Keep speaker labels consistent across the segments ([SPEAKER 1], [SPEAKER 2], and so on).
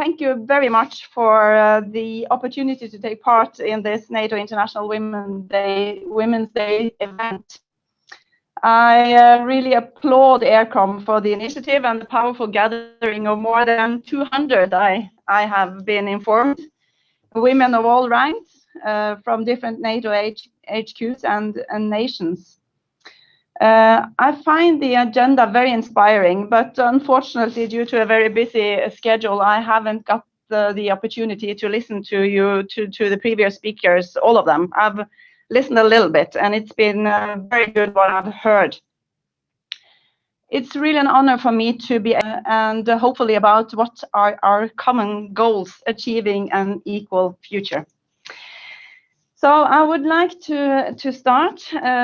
[SPEAKER 1] thank you very much for the opportunity to take part in this NATO International Women's Day event. I really applaud AirCom for the initiative and the powerful gathering of more than 200, I have been informed, women of all ranks from different NATO HQs and nations. I find the agenda very inspiring, but unfortunately, due to a very busy schedule, I haven't got the opportunity to listen to the previous speakers, all of them. I've listened a little bit, and it's been very good what I've heard. It's really an honor for me to be and hopefully about what are our common goals, achieving an equal future. So I would like to start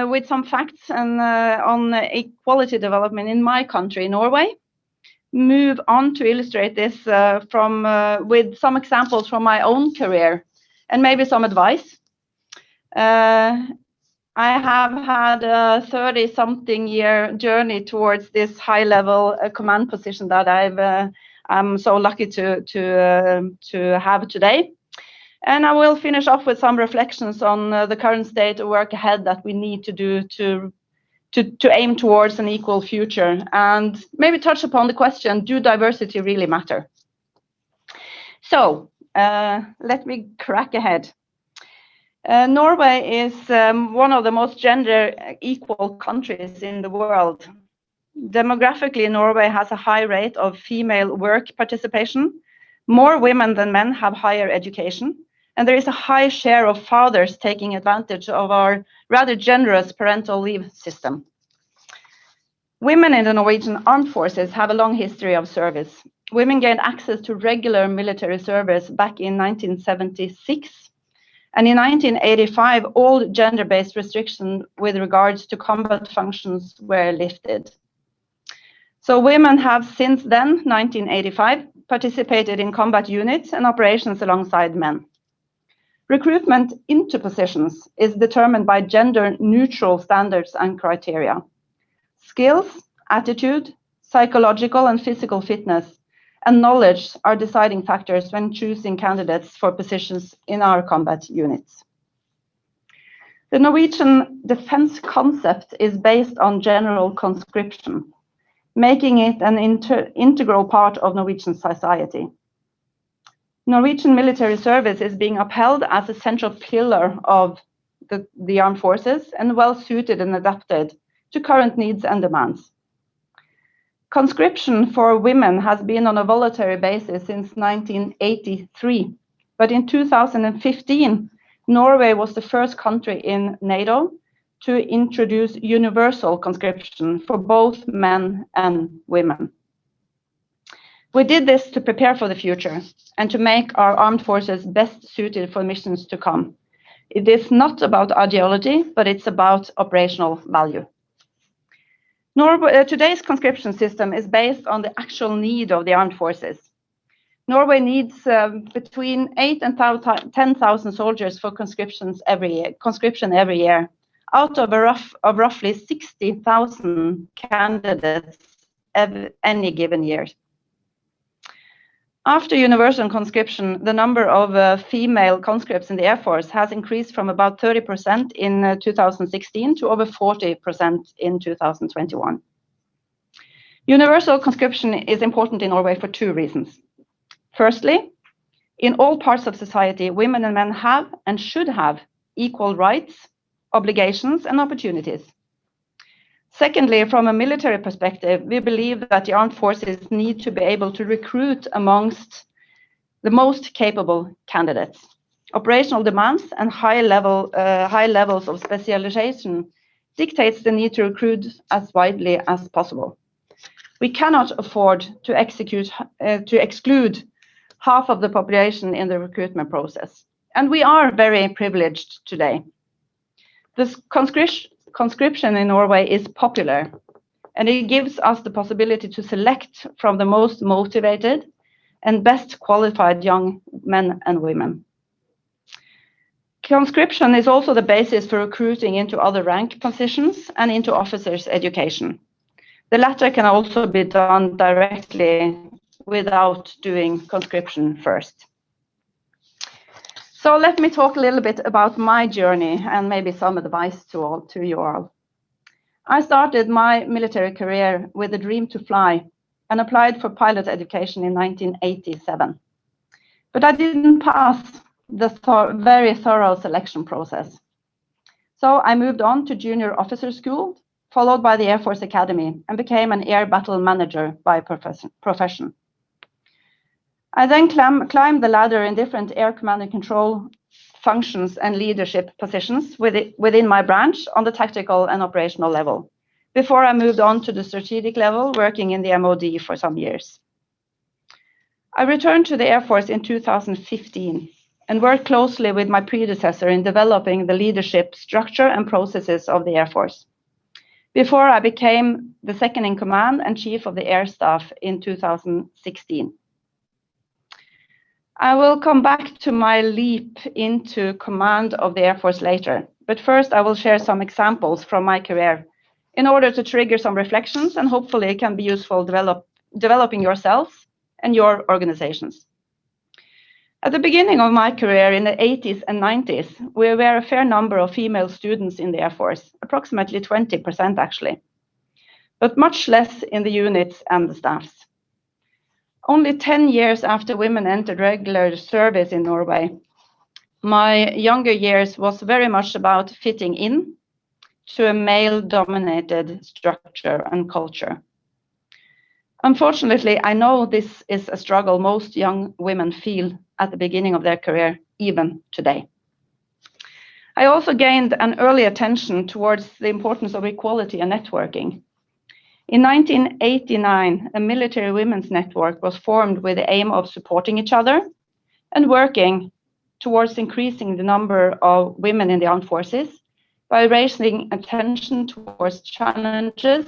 [SPEAKER 1] with some facts on equality development in my country, Norway. Move on to illustrate this with some examples from my own career and maybe some advice. I have had a 30-something year journey towards this high-level command position that I'm so lucky to have today. And I will finish off with some reflections on the current state of work ahead that we need to do to aim towards an equal future, and maybe touch upon the question, do diversity really matter? So let me crack ahead. Norway is one of the most gender equal countries in the world. Demographically, Norway has a high rate of female work participation. More women than men have higher education, and there is a high share of fathers taking advantage of our rather generous parental leave system. Women in the Norwegian armed forces have a long history of service. Women gained access to regular military service back in 1976. And in 1985, all gender-based restrictions with regards to combat functions were lifted. So women have since then, 1985, participated in combat units and operations alongside men. Recruitment into positions is determined by gender-neutral standards and criteria. Skills, attitude, psychological and physical fitness, and knowledge are deciding factors when choosing candidates for positions in our combat units. The Norwegian defense concept is based on general conscription, making it an integral part of Norwegian society. Norwegian military service is being upheld as a central pillar of the armed forces and well suited and adapted to current needs and demands. Conscription for women has been on a voluntary basis since 1983, but in 2015, Norway was the first country in NATO to introduce universal conscription for both men and women. We did this to prepare for the future and to make our armed forces best suited for missions to come. It is not about ideology, but it's about operational value. Today's conscription system is based on the actual need of the armed forces. Norway needs between 8,000 and 10,000 soldiers for conscription every year, out of roughly 60,000 candidates any given year. After universal conscription, the number of female conscripts in the Air Force has increased from about 30% in 2016 to over 40% in 2021. Universal conscription is important in Norway for two reasons. Firstly, in all parts of society, women and men have and should have equal rights, obligations, and opportunities. Secondly, from a military perspective, we believe that the armed forces need to be able to recruit amongst the most capable candidates. Operational demands and high levels of specialization dictates the need to recruit as widely as possible. We cannot afford to exclude half of the population in the recruitment process, and we are very privileged today. This conscription in Norway is popular, and it gives us the possibility to select from the most motivated and best qualified young men and women. Conscription is also the basis for recruiting into other rank positions and into officers' education. The latter can also be done directly without doing conscription first. So let me talk a little bit about my journey and maybe some advice to you all. I started my military career with a dream to fly and applied for pilot education in 1987. But I didn't pass the very thorough selection process. So I moved on to junior officer school, followed by the Air Force Academy, and became an air battle manager by profession. I then climbed the ladder in different air command and control functions and leadership positions within my branch on the tactical and operational level, before I moved on to the strategic level, working in the MOD for some years. I returned to the Air Force in 2015 and worked closely with my predecessor in developing the leadership structure and processes of the Air Force, before I became the second in command and chief of the Air Staff in 2016. I will come back to my leap into command of the Air Force later, but first I will share some examples from my career in order to trigger some reflections and hopefully it can be useful developing yourselves and your organizations. At the beginning of my career in the 80s and 90s, we were a fair number of female students in the Air Force, approximately 20% actually, but much less in the units and the staffs. Only 10 years after women entered regular service in Norway, my younger years was very much about fitting in to a male-dominated structure and culture. Unfortunately, I know this is a struggle most young women feel at the beginning of their career, even today. I also gained an early attention towards the importance of equality and networking. In 1989, a military women's network was formed with the aim of supporting each other and working towards increasing the number of women in the armed forces by raising attention towards challenges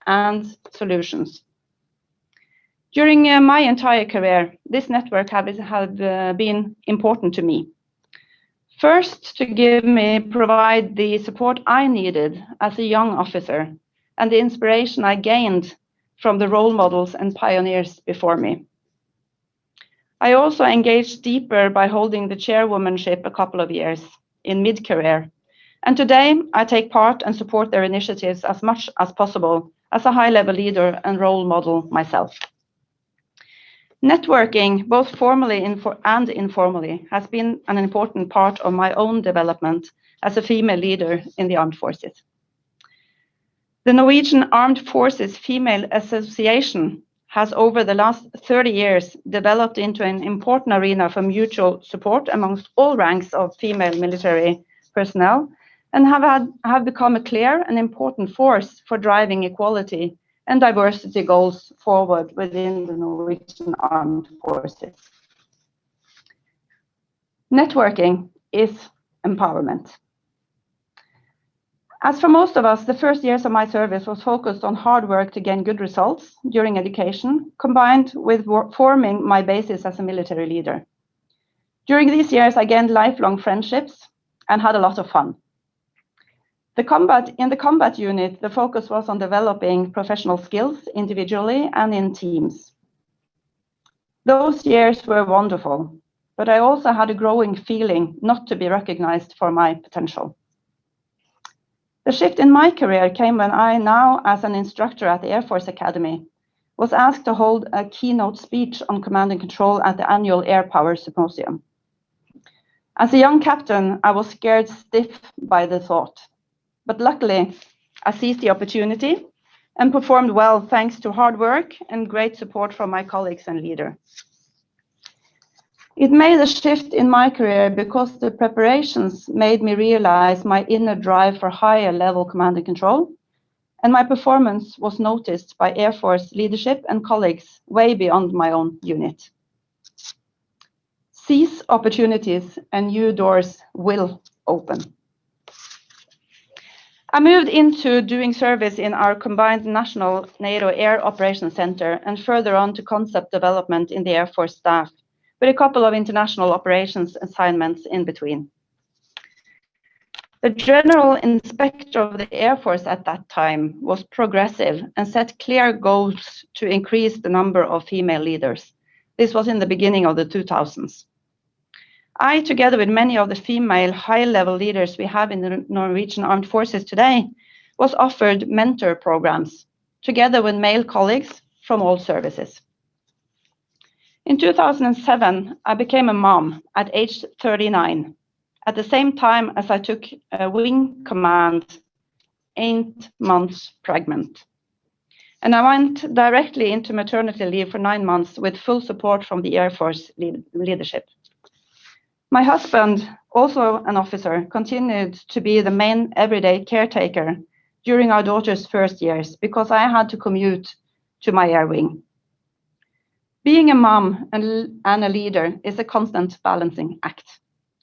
[SPEAKER 1] and solutions. During my entire career, this network has been important to me. First, to provide the support I needed as a young officer and the inspiration I gained from the role models and pioneers before me. I also engaged deeper by holding the chairwomanship a couple of years in mid-career, and today I take part and support their initiatives as much as possible as a high-level leader and role model myself. Networking, both formally and informally, has been an important part of my own development as a female leader in the armed forces. The Norwegian Armed Forces Female Association has over the last 30 years developed into an important arena for mutual support amongst all ranks of female military personnel and have become a clear and important force for driving equality and diversity goals forward within the Norwegian Armed Forces. Networking is empowerment. As for most of us, the first years of my service was focused on hard work to gain good results during education, combined with forming my basis as a military leader. During these years, I gained lifelong friendships and had a lot of fun. In the combat unit, the focus was on developing professional skills individually and in teams. Those years were wonderful, but I also had a growing feeling not to be recognized for my potential. The shift in my career came when I, now as an instructor at the Air Force Academy, was asked to hold a keynote speech on command and control at the annual Air Power Symposium. As a young captain, I was scared stiff by the thought, but luckily I seized the opportunity and performed well thanks to hard work and great support from my colleagues and leader. It made a shift in my career because the preparations made me realize my inner drive for higher level command and control, and my performance was noticed by Air Force leadership and colleagues way beyond my own unit. Seize opportunities and new doors will open. I moved into doing service in our combined national NATO Air Operations Center and further on to concept development in the Air Force staff, with a couple of international operations assignments in between. The General Inspector of the Air Force at that time was progressive and set clear goals to increase the number of female leaders. This was in the beginning of the 2000s. I, together with many of the female high-level leaders we have in the Norwegian Armed Forces today, was offered mentor programs, together with male colleagues from all services. In 2007, I became a mom at age 39, at the same time as I took a wing command, 8 months pregnant. And I went directly into maternity leave for 9 months with full support from the Air Force leadership. My husband, also an officer, continued to be the main everyday caretaker during our daughter's first years because I had to commute to my air wing. Being a mom and a leader is a constant balancing act.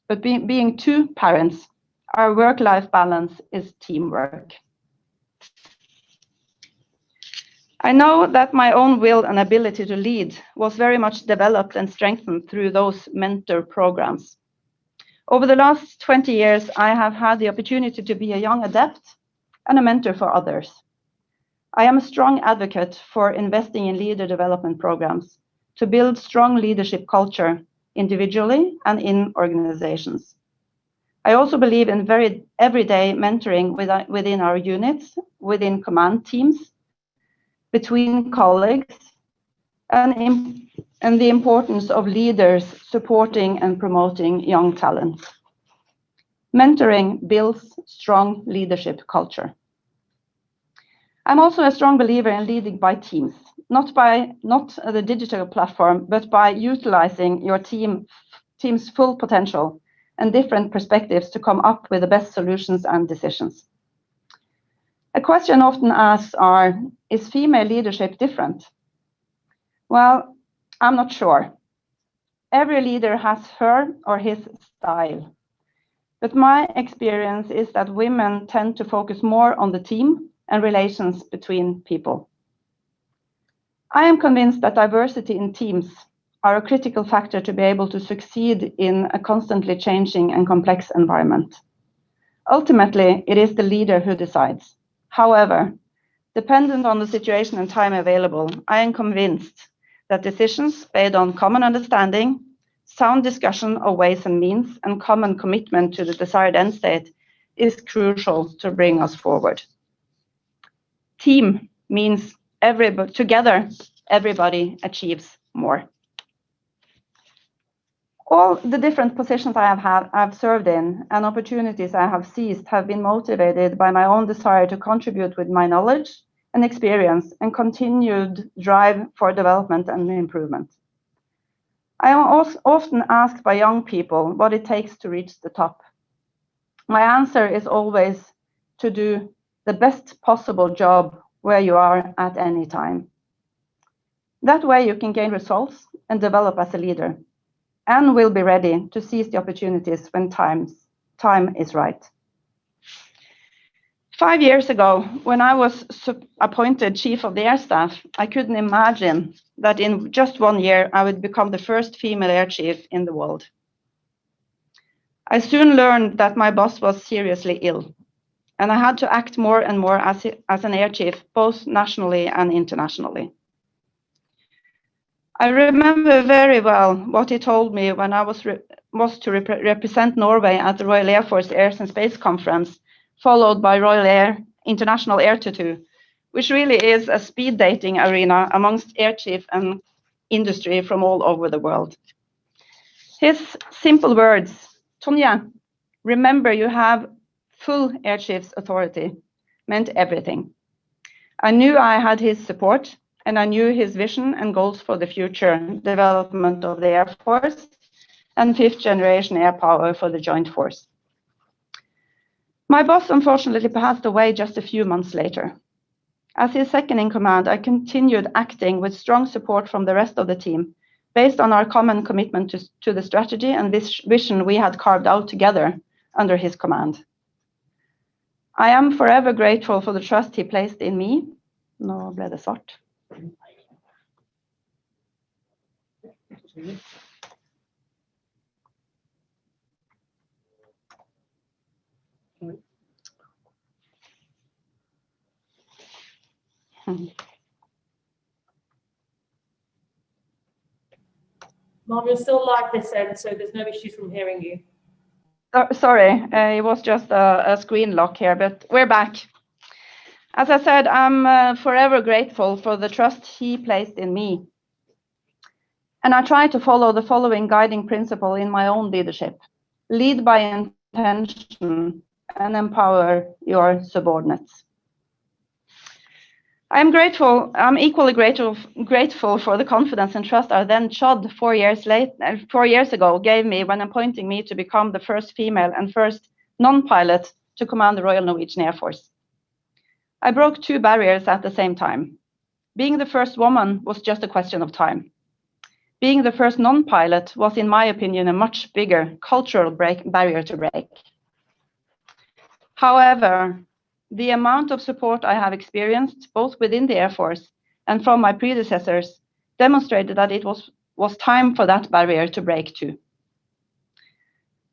[SPEAKER 1] But being two parents, our work-life balance is teamwork. I know that my own will and ability to lead was very much developed and strengthened through those mentor programs. Over the last 20 years, I have had the opportunity to be a young adept and a mentor for others. I am a strong advocate for investing in leader development programs to build strong leadership culture individually and in organizations. I also believe in very everyday mentoring within our units, within command teams, between colleagues, and the importance of leaders supporting and promoting young talent. Mentoring builds strong leadership culture. I'm also a strong believer in leading by teams, not the digital platform, but by utilizing your team's full potential and different perspectives to come up with the best solutions and decisions. A question often asked is female leadership different? Well, I'm not sure. Every leader has her or his style. But my experience is that women tend to focus more on the team and relations between people. I am convinced that diversity in teams are a critical factor to be able to succeed in a constantly changing and complex environment. Ultimately, it is the leader who decides. However, dependent on the situation and time available, I am convinced that decisions based on common understanding, sound discussion of ways and means, and common commitment to the desired end state is crucial to bring us forward. Team means together, everybody achieves more. All the different positions I've served in and opportunities I have seized have been motivated by my own desire to contribute with my knowledge and experience and continued drive for development and improvement. I am often asked by young people what it takes to reach the top. My answer is always to do the best possible job where you are at any time. That way you can gain results and develop as a leader, and will be ready to seize the opportunities when time is right. 5 years ago, when I was appointed Chief of the Air Staff, I couldn't imagine that in just 1 year I would become the first female air chief in the world. I soon learned that my boss was seriously ill, and I had to act more and more as an air chief, both nationally and internationally. I remember very well what he told me when I was to represent Norway at the Royal Air Force Air and Space Conference, followed by Royal International Air Tattoo, which really is a speed dating arena amongst air chief and industry from all over the world. His simple words, "Tonje, remember you have full air chief's authority," meant everything. I knew I had his support, and I knew his vision and goals for the future development of the Air Force and 5th generation air power for the Joint Force. My boss unfortunately passed away just a few months later. As his second in command, I continued acting with strong support from the rest of the team, based on our common commitment to the strategy and this vision we had carved out together under his command. I am forever grateful for the trust he placed in me. Nå ble det svart.
[SPEAKER 2] Mom, you're still live this end, so there's no issues from hearing you.
[SPEAKER 1] Sorry, it was just a screen lock here, but we're back. As I said, I'm forever grateful for the trust he placed in me. And I try to follow the following guiding principle in my own leadership. Lead by intention and empower your subordinates. I'm equally grateful for the confidence and trust our then CHOD 4 years ago gave me when appointing me to become the first female and first non-pilot to command the Royal Norwegian Air Force. I broke 2 barriers at the same time. Being the first woman was just a question of time. Being the first non-pilot was, in my opinion, a much bigger cultural barrier to break. However, the amount of support I have experienced, both within the Air Force and from my predecessors, demonstrated that it was time for that barrier to break too.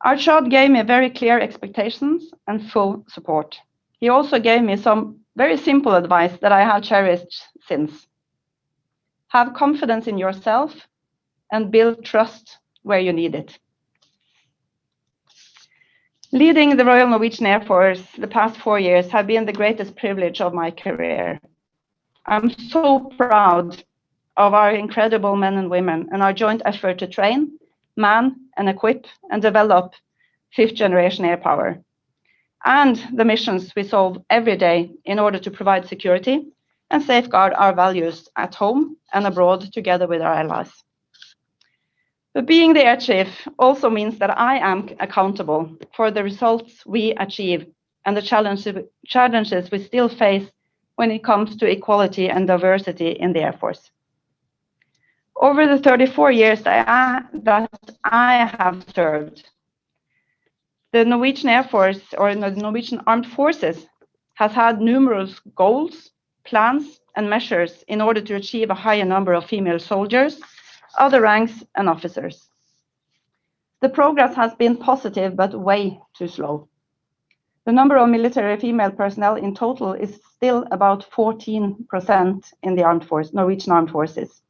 [SPEAKER 1] Our CHOD gave me very clear expectations and full support. He also gave me some very simple advice that I have cherished since. Have confidence in yourself and build trust where you need it. Leading the Royal Norwegian Air Force the past 4 years have been the greatest privilege of my career. I'm so proud of our incredible men and women and our joint effort to train, man, and equip and develop 5th generation air power, and the missions we solve every day in order to provide security and safeguard our values at home and abroad together with our allies. But being the air chief also means that I am accountable for the results we achieve and the challenges we still face when it comes to equality and diversity in the Air Force. Over the 34 years that I have served, the Norwegian Air Force, or the Norwegian Armed Forces, has had numerous goals, plans, and measures in order to achieve a higher number of female soldiers, other ranks, and officers. The progress has been positive, but way too slow. The number of military female personnel in total is still about 14% in the Norwegian Armed Forces.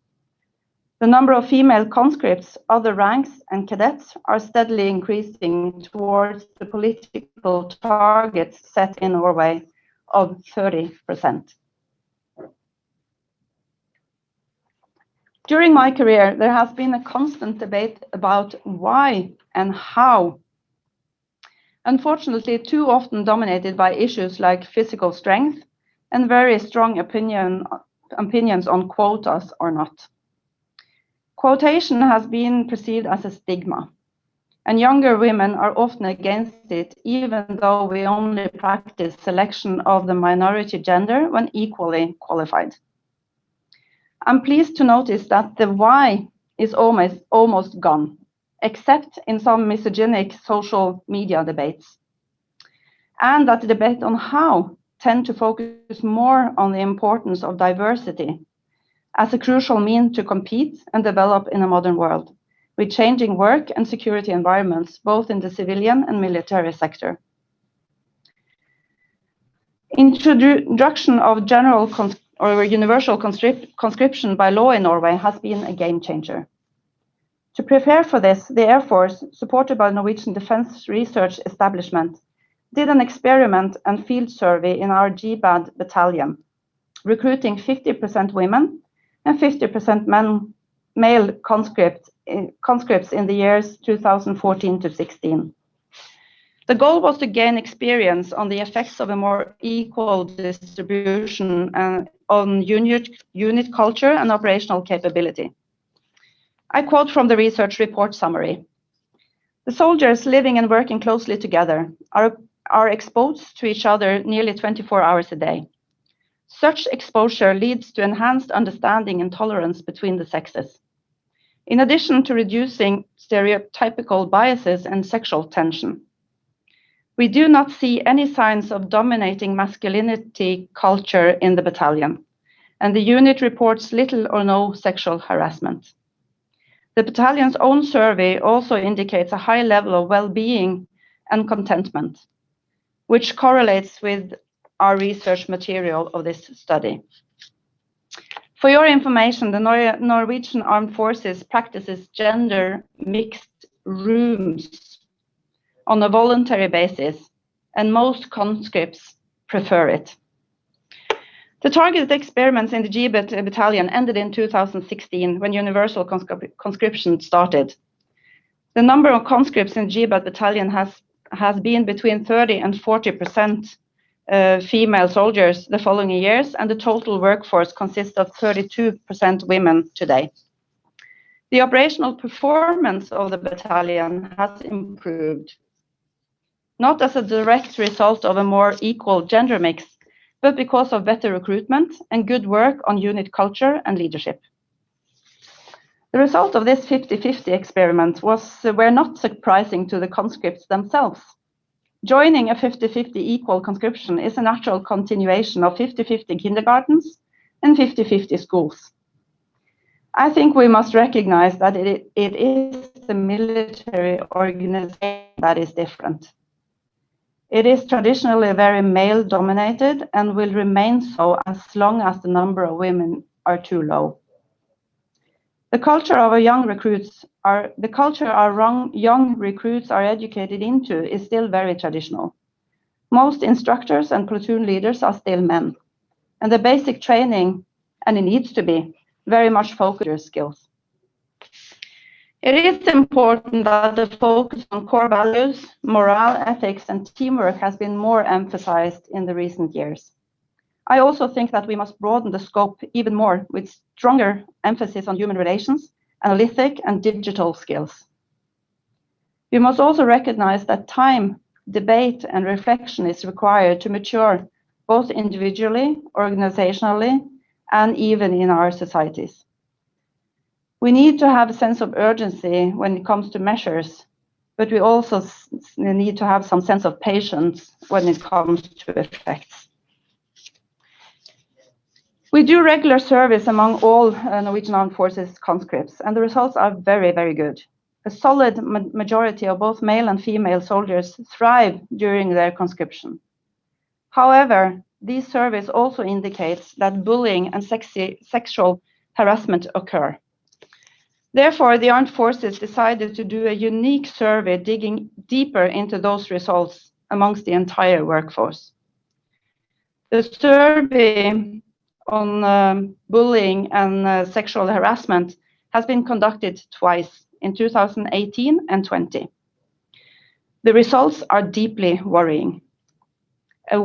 [SPEAKER 1] The number of female conscripts, other ranks, and cadets are steadily increasing towards the political targets set in Norway of 30%. During my career, there has been a constant debate about why and how. Unfortunately, too often dominated by issues like physical strength and very strong opinions on quotas or not. Quotation has been perceived as a stigma, and younger women are often against it, even though we only practice selection of the minority gender when equally qualified. I'm pleased to notice that the why is almost gone, except in some misogynic social media debates, and that the debate on how tend to focus more on the importance of diversity as a crucial means to compete and develop in a modern world, with changing work and security environments, both in the civilian and military sector. Introduction of general or universal conscription by law in Norway has been a game changer. To prepare for this, the Air Force, supported by Norwegian Defence Research Establishment, did an experiment and field survey in our GBAD battalion, recruiting 50% women and 50% male conscripts in the years 2014 to 16. The goal was to gain experience on the effects of a more equal distribution on unit culture and operational capability. I quote from the research report summary. The soldiers living and working closely together are exposed to each other nearly 24 hours a day. Such exposure leads to enhanced understanding and tolerance between the sexes, in addition to reducing stereotypical biases and sexual tension. We do not see any signs of dominating masculinity culture in the battalion, and the unit reports little or no sexual harassment. The battalion's own survey also indicates a high level of well-being and contentment, which correlates with our research material of this study. For your information, the Norwegian Armed Forces practices gender mixed rooms on a voluntary basis, and most conscripts prefer it. The targeted experiments in the GBAT battalion ended in 2016 when universal conscription started. The number of conscripts in GBAT battalion has been between 30 and 40% female soldiers the following years, and the total workforce consists of 32% women today. The operational performance of the battalion has improved, not as a direct result of a more equal gender mix, but because of better recruitment and good work on unit culture and leadership. The result of this 50-50 experiment were not surprising to the conscripts themselves. Joining a 50-50 equal conscription is a natural continuation of 50-50 kindergartens and 50-50 schools. I think we must recognize that it is the military organization that is different. It is traditionally very male-dominated and will remain so as long as the number of women are too low. The culture our young recruits are educated into is still very traditional. Most instructors and platoon leaders are still men, and the basic training, and it needs to be, very much focused on skills. It is important that the focus on core values, morale, ethics, and teamwork has been more emphasized in the recent years. I also think that we must broaden the scope even more with stronger emphasis on human relations, analytic and digital skills. We must also recognize that time, debate, and reflection is required to mature both individually, organizationally, and even in our societies. We need to have a sense of urgency when it comes to measures, but we also need to have some sense of patience when it comes to effects. We do regular service among all Norwegian Armed Forces conscripts, and the results are very, very good. A solid majority of both male and female soldiers thrive during their conscription. However, this service also indicates that bullying and sexual harassment occur. Therefore, the Armed Forces decided to do a unique survey digging deeper into those results amongst the entire workforce. The survey on bullying and sexual harassment has been conducted twice, in 2018 and 20. The results are deeply worrying. A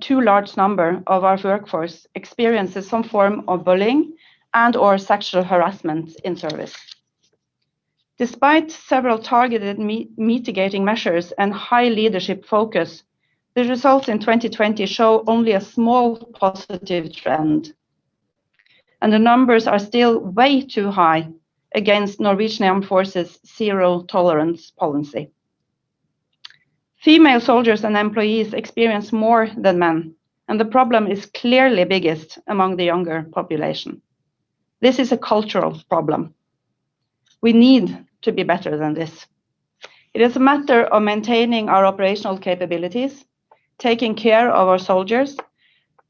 [SPEAKER 1] too large number of our workforce experiences some form of bullying and/or sexual harassment in service. Despite several targeted mitigating measures and high leadership focus, the results in 2020 show only a small positive trend, and the numbers are still way too high against Norwegian Armed Forces' zero tolerance policy. Female soldiers and employees experience more than men, and the problem is clearly biggest among the younger population. This is a cultural problem. We need to be better than this. It is a matter of maintaining our operational capabilities, taking care of our soldiers,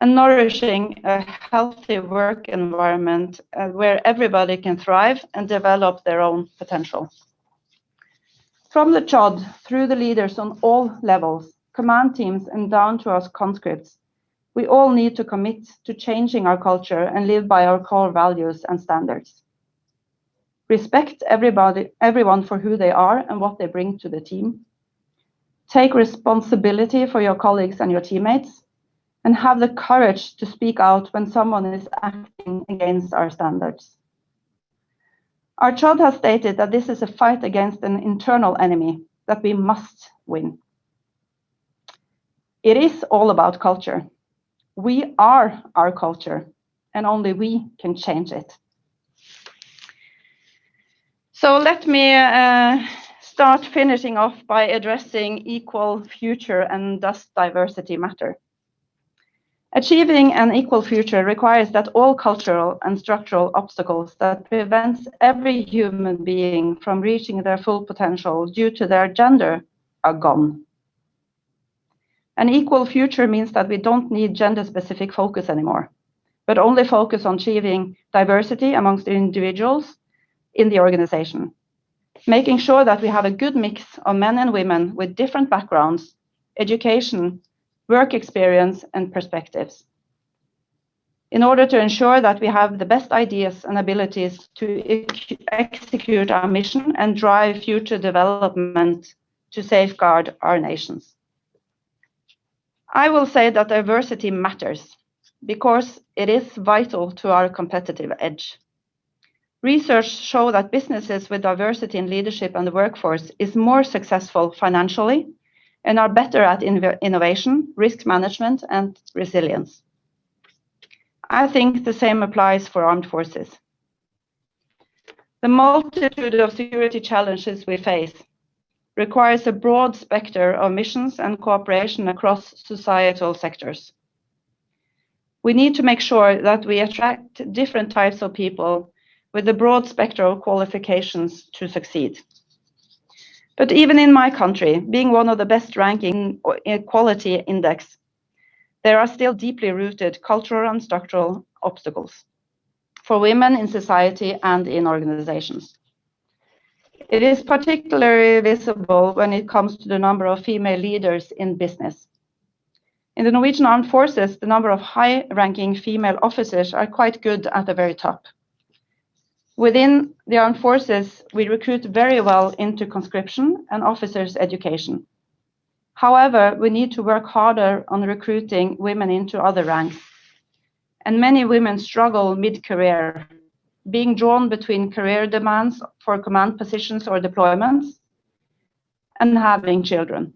[SPEAKER 1] and nourishing a healthy work environment where everybody can thrive and develop their own potential. From the CHOD through the leaders on all levels, command teams and down to us conscripts, we all need to commit to changing our culture and live by our core values and standards. Respect everyone for who they are and what they bring to the team. Take responsibility for your colleagues and your teammates, and have the courage to speak out when someone is acting against our standards. Our CHOD has stated that this is a fight against an internal enemy that we must win. It is all about culture. We are our culture, and only we can change it. So let me start finishing off by addressing equal future and thus diversity matter. Achieving an equal future requires that all cultural and structural obstacles that prevents every human being from reaching their full potential due to their gender are gone. An equal future means that we don't need gender-specific focus anymore. but only focus on achieving diversity amongst the individuals in the organization, making sure that we have a good mix of men and women with different backgrounds, education, work experience, and perspectives, in order to ensure that we have the best ideas and abilities to execute our mission and drive future development to safeguard our nations. I will say that diversity matters because it is vital to our competitive edge. Research shows that businesses with diversity in leadership and the workforce is more successful financially and are better at innovation, risk management, and resilience. I think the same applies for armed forces. The multitude of security challenges we face requires a broad spectrum of missions and cooperation across societal sectors. We need to make sure that we attract different types of people with a broad spectrum of qualifications to succeed. But even in my country, being one of the best ranking equality index, there are still deeply rooted cultural and structural obstacles for women in society and in organizations. It is particularly visible when it comes to the number of female leaders in business. In the Norwegian Armed Forces, the number of high-ranking female officers are quite good at the very top. Within the armed forces, we recruit very well into conscription and officers' education. However, we need to work harder on recruiting women into other ranks. And many women struggle mid-career, being drawn between career demands for command positions or deployments and having children.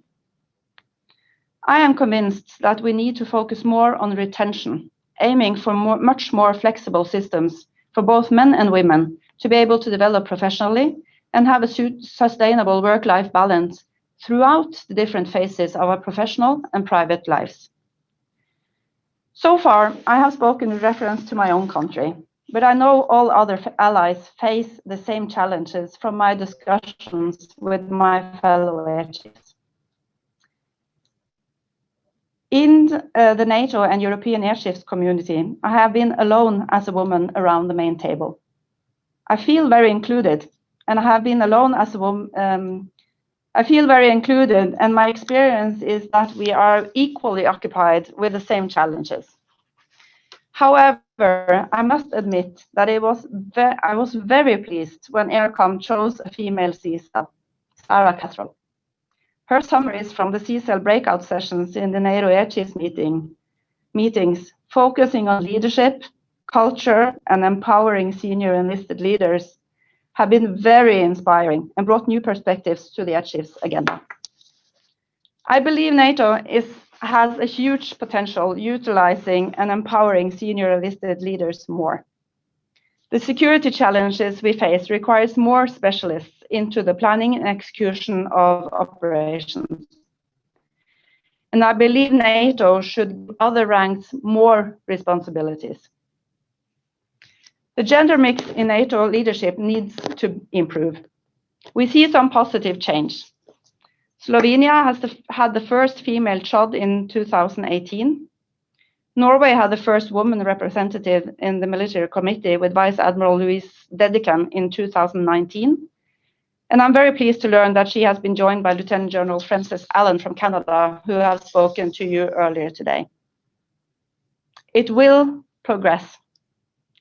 [SPEAKER 1] I am convinced that we need to focus more on retention, aiming for much more flexible systems for both men and women to be able to develop professionally and have a sustainable work-life balance throughout the different phases of our professional and private lives. So far, I have spoken in reference to my own country, but I know all other allies face the same challenges from my discussions with my fellow air chiefs. In the NATO and European air chiefs community, I have been alone as a woman around the main table. I feel very included, and I have been alone as a woman. I feel very included, and my experience is that we are equally occupied with the same challenges. However, I must admit that I was very pleased when AirCom chose a female CSAL, Sarah Cattrall. Her summaries from the CSAL breakout sessions in the NATO Air Chiefs meetings, focusing on leadership, culture, and empowering senior enlisted leaders, have been very inspiring and brought new perspectives to the Air Chiefs agenda. I believe NATO has a huge potential utilizing and empowering senior enlisted leaders more. The security challenges we face requires more specialists into the planning and execution of operations. And I believe NATO should give other ranks more responsibilities. The gender mix in NATO leadership needs to improve. We see some positive change. Slovenia had the first female CHOD in 2018. Norway had the first woman representative in the military committee with Vice Admiral Louise Dedicam in 2019. And I'm very pleased to learn that she has been joined by Lieutenant General Francis Allen from Canada, who has spoken to you earlier today. It will progress.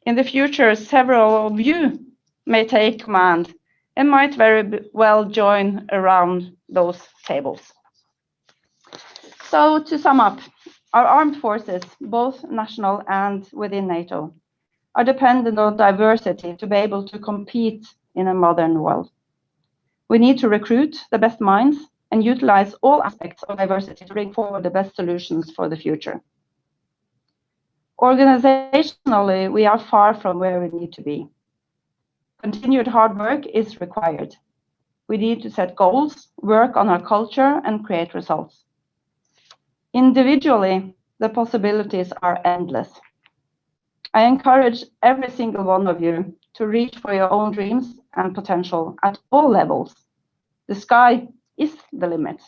[SPEAKER 1] In the future, several of you may take command and might very well join around those tables. So to sum up, our armed forces, both national and within NATO, are dependent on diversity to be able to compete in a modern world. We need to recruit the best minds and utilize all aspects of diversity to bring forward the best solutions for the future. Organizationally, we are far from where we need to be. Continued hard work is required. We need to set goals, work on our culture, and create results. Individually, the possibilities are endless. I encourage every single one of you to reach for your own dreams and potential at all levels. The sky is the limit.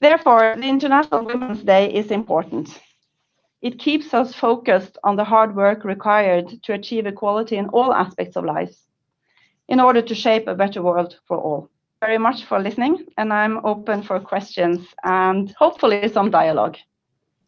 [SPEAKER 1] Therefore, the International Women's Day is important. It keeps us focused on the hard work required to achieve equality in all aspects of life in order to shape a better world for all. Very much for listening, and I'm open for questions and hopefully some dialogue.